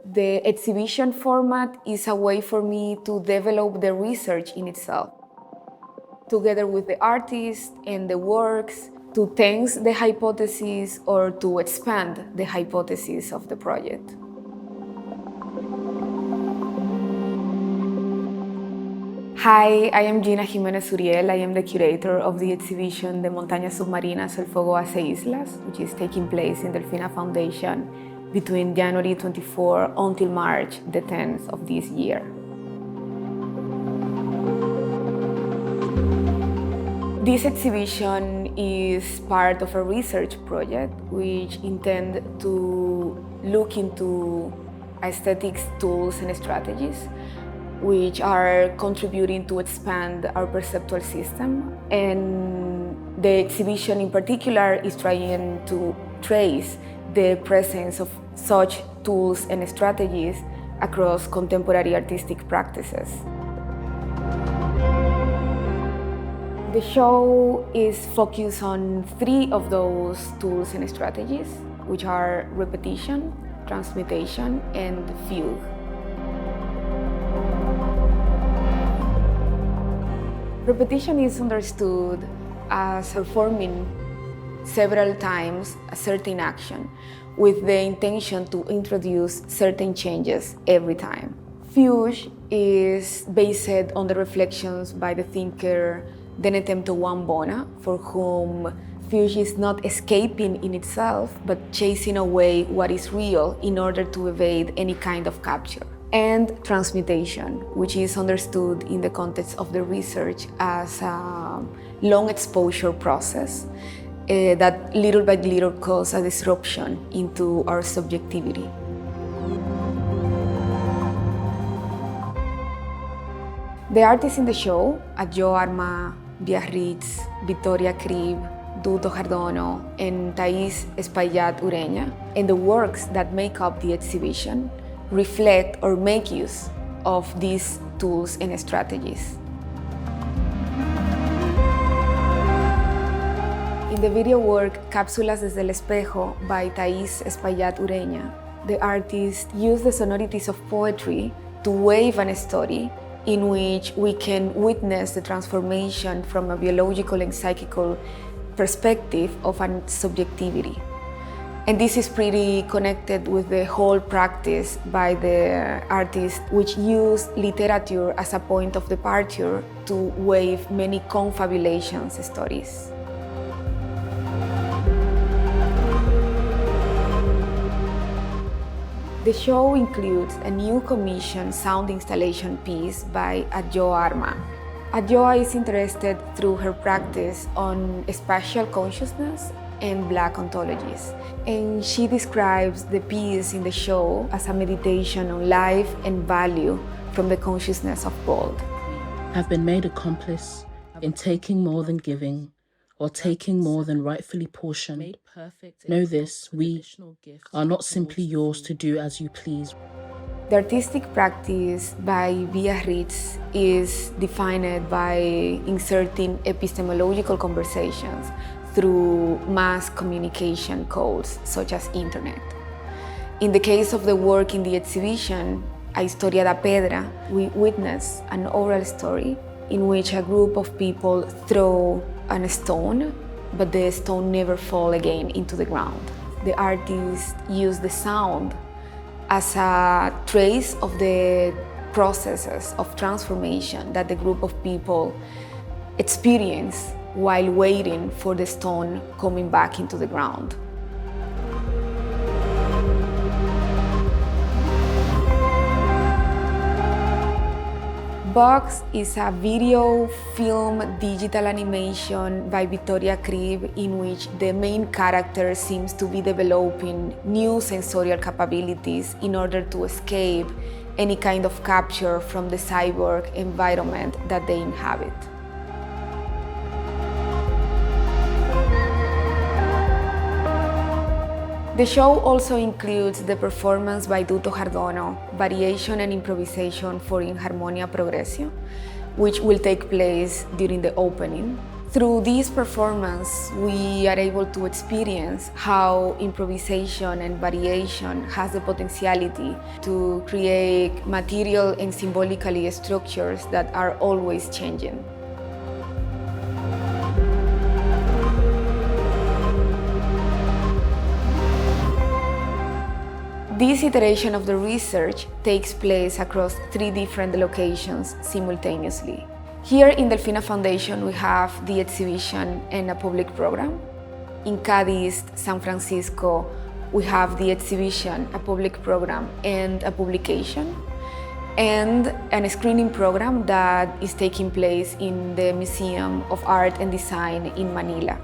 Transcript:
The exhibition format is a way for me to develop the research in itself, together with the artist and the works, to test the hypothesis or to expand the hypothesis of the project. Hi, I am Yina Jiménez Suriel. I am the curator of the exhibition The Montañas Submarinas, El Fuego, Hace, Islas, which is taking place in Delfina Foundation between January 24 until March the 10th of this year. This exhibition is part of a research project which intends to look into aesthetics, tools, and strategies which are contributing to expand our perceptual system. And the exhibition in particular is trying to trace the presence of such tools and strategies across contemporary artistic practices. The show is focused on 3 of those tools and strategies, which are repetition, transmutation, and fugue. Repetition is understood as performing several times a certain action with the intention to introduce certain changes every time. Fugue is based on the reflections by the thinker Denethemto Wambona, for whom fugue is not escaping in itself, but chasing away what is real in order to evade any kind of capture. And transmutation, which is understood in the context of the research as a long exposure process that little by little causes a disruption into our subjectivity. The artists in the show, Adjoa Armah, Biarritzzz, Vitória Cribb, Duto Hardono, and Thaís Espaillat Ureña, and the works that make up the exhibition reflect or make use of these tools and strategies. In the video work Cápsulas desde el Espejo by Thaís Espaillat Ureña, the artist used the sonorities of poetry to weave a story in which we can witness the transformation from a biological and psychical perspective of a subjectivity. And this is pretty connected with the whole practice by the artist, which used literature as a point of departure to weave many confabulations stories. The show includes a new commissioned sound installation piece by Adjoa Armah. Adjoa is interested through her practice on spatial consciousness and Black ontologies, and she describes the piece in the show as a meditation on life and value from the consciousness of gold. Have been made accomplice in taking more than giving, or taking more than rightfully portioned. Know this, we are not simply yours to do as you please. The artistic practice by biarritzzz is defined by inserting epistemological conversations through mass communication codes such as internet. In the case of the work in the exhibition, A Historia da Pedra, we witness an oral story in which a group of people throw a stone, but the stone never falls again into the ground. The artist used the sound as a trace of the processes of transformation that the group of people experience while waiting for the stone coming back into the ground. Box is a video, film, digital animation by Vitória Cribb in which the main character seems to be developing new sensorial capabilities in order to escape any kind of capture from the cyborg environment that they inhabit. The show also includes the performance by Duto Hardono, Variation and Improvisation for In Harmonia Progressio, which will take place during the opening, Through this performance, we are able to experience how improvisation and variation has the potentiality to create material and symbolically structures that are always changing. This iteration of the research takes place across 3 different locations simultaneously. Here in Delfina Foundation, we have the exhibition and a public program. In Cadiz, San Francisco, we have the exhibition, a public program, and a publication, and a screening program that is taking place in the Museum of Art and Design in Manila.